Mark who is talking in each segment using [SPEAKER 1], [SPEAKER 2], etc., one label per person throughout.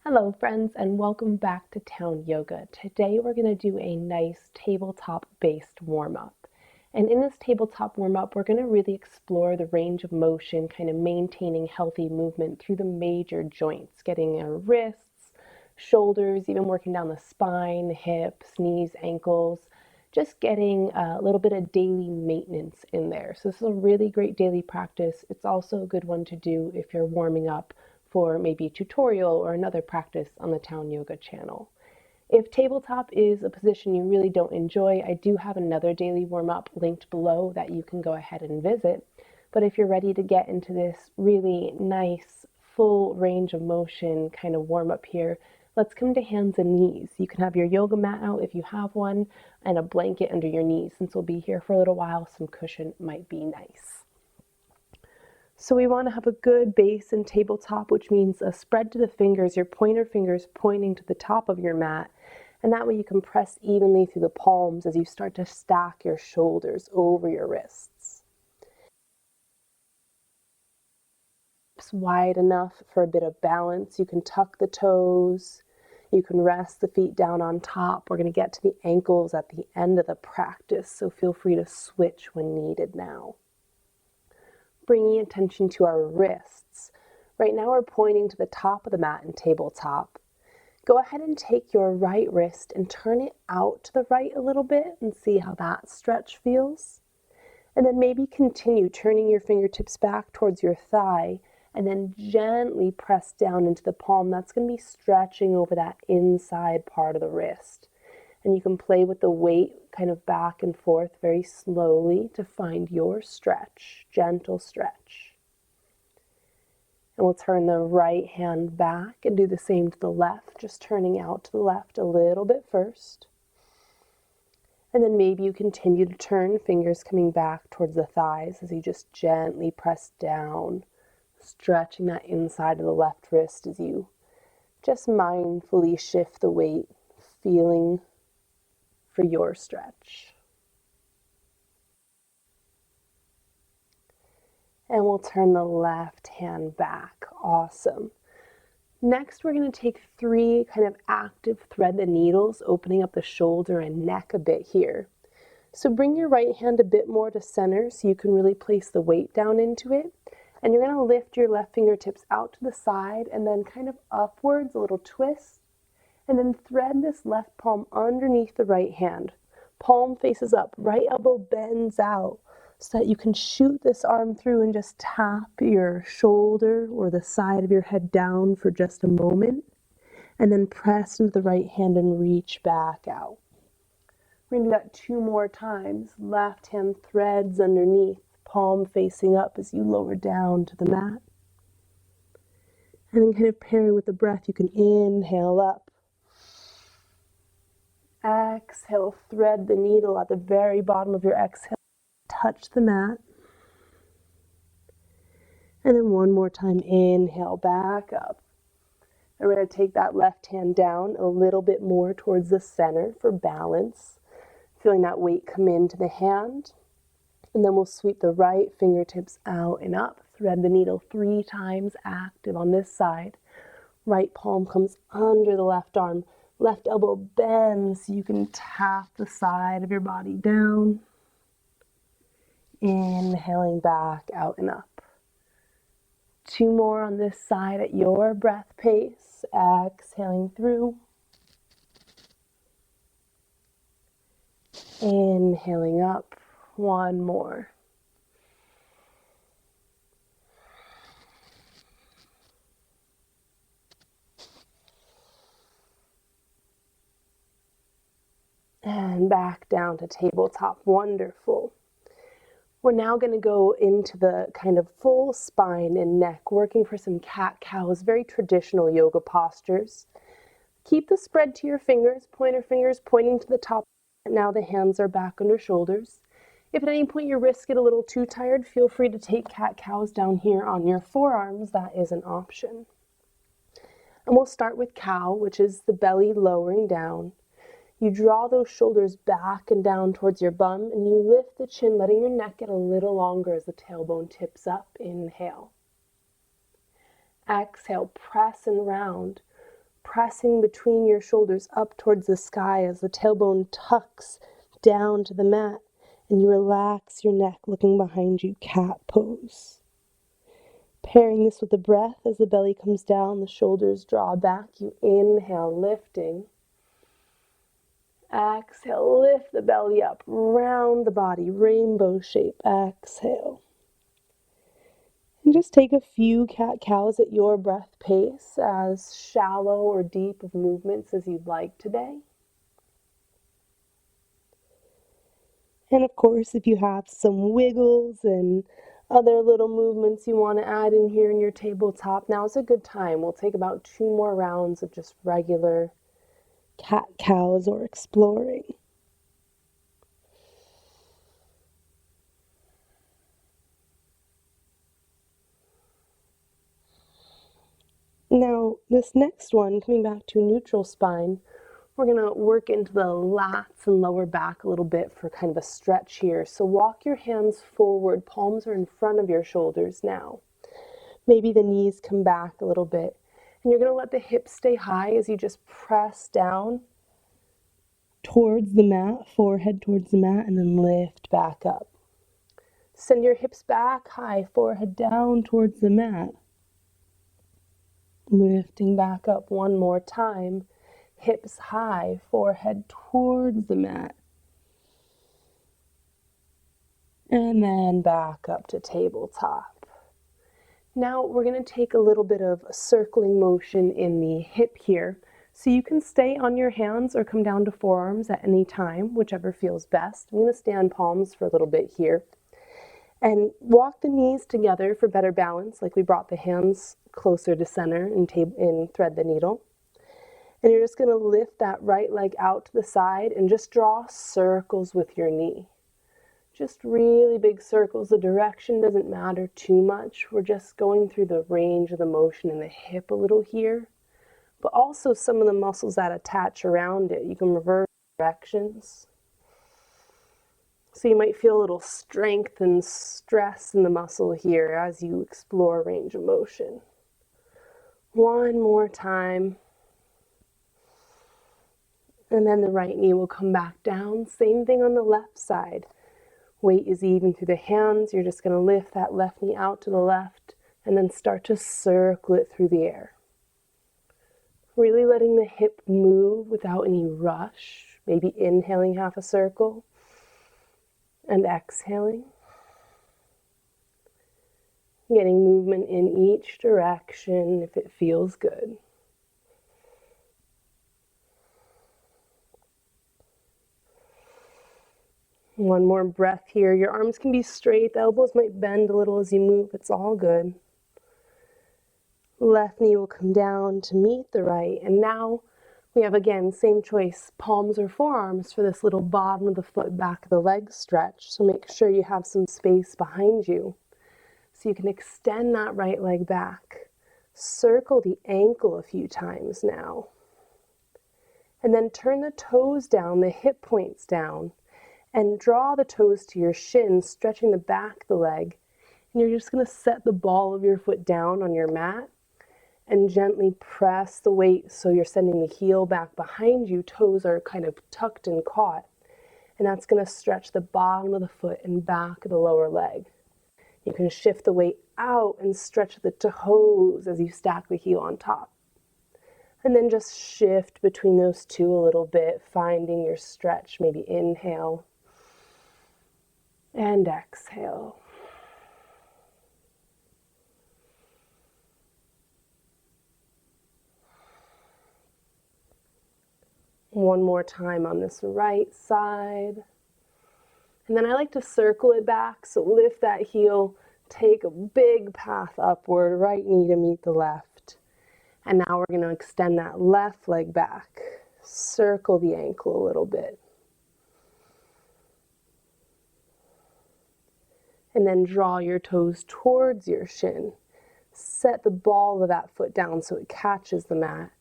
[SPEAKER 1] Hello friends and welcome back to Towne Yoga. Today we're going to do a nice tabletop based warm-up. And in this tabletop warm-up we're going to really explore the range of motion, kind of maintaining healthy movement through the major joints, getting our wrists, shoulders, even working down the spine, hips, knees, ankles, just getting a little bit of daily maintenance in there. So this is a really great daily practice. It's also a good one to do if you're warming up for maybe a tutorial or another practice on the Towne Yoga channel. If tabletop is a position you really don't enjoy, I do have another daily warm-up linked below that you can go ahead and visit. But if you're ready to get into this really nice, full range of motion kind of warm-up here, let's come to hands and knees. You can have your yoga mat out if you have one, and a blanket under your knees. Since we'll be here for a little while, some cushion might be nice. So we want to have a good base in tabletop, which means a spread to the fingers, your pointer fingers pointing to the top of your mat. And that way you can press evenly through the palms as you start to stack your shoulders over your wrists. Hips wide enough for a bit of balance. You can tuck the toes. You can rest the feet down on top. We're going to get to the ankles at the end of the practice, so feel free to switch when needed now. Bringing attention to our wrists. Right now we're pointing to the top of the mat in tabletop. Go ahead and take your right wrist and turn it out to the right a little bit and see how that stretch feels. And then maybe continue turning your fingertips back towards your thigh and then gently press down into the palm. That's going to be stretching over that inside part of the wrist. And you can play with the weight kind of back and forth very slowly to find your stretch, gentle stretch. And we'll turn the right hand back and do the same to the left, just turning out to the left a little bit first. And then maybe you continue to turn, fingers coming back towards the thighs as you just gently press down, stretching that inside of the left wrist as you just mindfully shift the weight, feeling for your stretch. And we'll turn the left hand back. Awesome. Next, we're going to take 3 kind of active thread the needles, opening up the shoulder and neck a bit here. So bring your right hand a bit more to center so you can really place the weight down into it. And you're going to lift your left fingertips out to the side and then kind of upwards, a little twist. And then thread this left palm underneath the right hand. Palm faces up, right elbow bends out so that you can shoot this arm through and just tap your shoulder or the side of your head down for just a moment. And then press into the right hand and reach back out. We're going to do that 2 more times. Left hand threads underneath, palm facing up as you lower down to the mat. And then kind of pairing with the breath, you can inhale up. Exhale, thread the needle at the very bottom of your exhale. Touch the mat. And then 1 more time, inhale back up. And we're going to take that left hand down a little bit more towards the center for balance. Feeling that weight come into the hand. And then we'll sweep the right fingertips out and up. Thread the needle 3 times, active on this side. Right palm comes under the left arm. Left elbow bends so you can tap the side of your body down. Inhaling back out and up. 2 more on this side at your breath pace. Exhaling through. Inhaling up. 1 more. And back down to tabletop. Wonderful. We're now going to go into the kind of full spine and neck, working for some cat-cows, very traditional yoga postures. Keep the spread to your fingers, pointer fingers pointing to the top. Now the hands are back under shoulders. If at any point your wrists get a little too tired, feel free to take cat-cows down here on your forearms. That is an option. And we'll start with cow, which is the belly lowering down. You draw those shoulders back and down towards your bum, and you lift the chin, letting your neck get a little longer as the tailbone tips up. Inhale. Exhale, press and round. pressing between your shoulders up towards the sky as the tailbone tucks down to the mat, and you relax your neck looking behind you, cat pose. Pairing this with the breath as the belly comes down, the shoulders draw back. You inhale, lifting. Exhale, lift the belly up, round the body, rainbow shape. Exhale. And just take a few cat-cows at your breath pace, as shallow or deep of movements as you'd like today. And of course, if you have some wiggles and other little movements you want to add in here in your tabletop, now's a good time. We'll take about 2 more rounds of just regular cat-cows or exploring. Now, this next one, coming back to neutral spine, we're going to work into the lats and lower back a little bit for kind of a stretch here. So walk your hands forward, palms are in front of your shoulders now. Maybe the knees come back a little bit. And you're going to let the hips stay high as you just press down towards the mat, forehead towards the mat, and then lift back up. Send your hips back high, forehead down towards the mat. Lifting back up one more time. Hips high, forehead towards the mat. And then back up to tabletop. Now we're going to take a little bit of a circling motion in the hip here. So you can stay on your hands or come down to forearms at any time, whichever feels best. I'm going to stay on palms for a little bit here. And walk the knees together for better balance, like we brought the hands closer to center and thread the needle. And you're just going to lift that right leg out to the side and just draw circles with your knee. Just really big circles. The direction doesn't matter too much. We're just going through the range of the motion in the hip a little here, but also some of the muscles that attach around it. You can reverse directions. So you might feel a little strength and stress in the muscle here as you explore range of motion. One more time. And then the right knee will come back down. Same thing on the left side. Weight is even through the hands. You're just going to lift that left knee out to the left and then start to circle it through the air. Really letting the hip move without any rush. Maybe inhaling half a circle and exhaling. Getting movement in each direction if it feels good. One more breath here. Your arms can be straight. The elbows might bend a little as you move. It's all good. Left knee will come down to meet the right. And now we have, again, same choice, palms or forearms for this little bottom of the foot, back of the leg stretch. So make sure you have some space behind you. So you can extend that right leg back. Circle the ankle a few times now. And then turn the toes down, the hip points down. And draw the toes to your shins, stretching the back of the leg. And you're just going to set the ball of your foot down on your mat and gently press the weight so you're sending the heel back behind you. Toes are kind of tucked and caught. And that's going to stretch the bottom of the foot and back of the lower leg. You can shift the weight out and stretch the toes as you stack the heel on top. And then just shift between those two a little bit, finding your stretch. Maybe inhale. And exhale. One more time on this right side. And then I like to circle it back. So lift that heel, take a big path upward, right knee to meet the left. And now we're going to extend that left leg back. Circle the ankle a little bit. And then draw your toes towards your shin. Set the ball of that foot down so it catches the mat.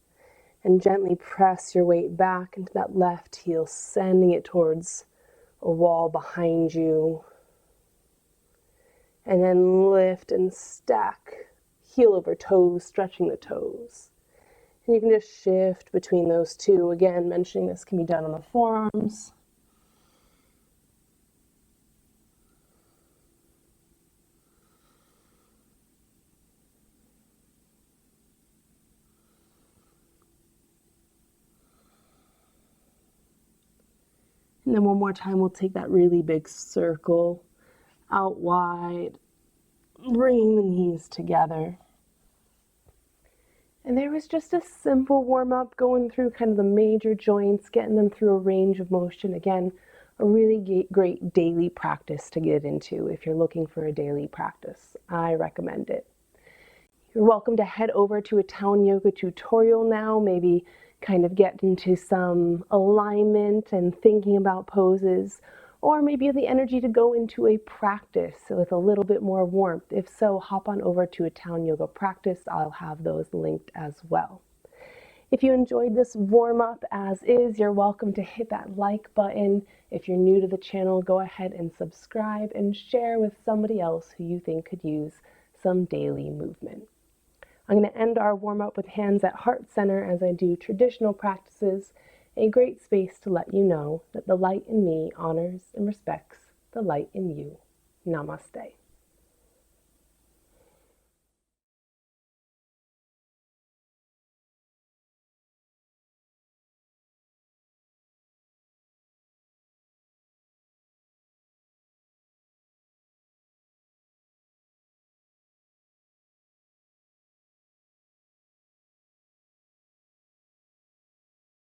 [SPEAKER 1] And gently press your weight back into that left heel, sending it towards a wall behind you. And then lift and stack heel over toes, stretching the toes. And you can just shift between those two. Again, mentioning this can be done on the forearms. And then one more time, we'll take that really big circle out wide, bringing the knees together. And there was just a simple warm-up going through kind of the major joints, getting them through a range of motion. Again, a really great daily practice to get into if you're looking for a daily practice. I recommend it. You're welcome to head over to a Towne yoga tutorial now, maybe kind of get into some alignment and thinking about poses, or maybe you have the energy to go into a practice with a little bit more warmth. If so, hop on over to a Towne yoga practice. I'll have those linked as well. If you enjoyed this warm-up as is, you're welcome to hit that like button. If you're new to the channel, go ahead and subscribe and share with somebody else who you think could use some daily movement. I'm going to end our warm-up with hands at heart center as I do traditional practices, a great space to let you know that the light in me honors and respects the light in you. Namaste.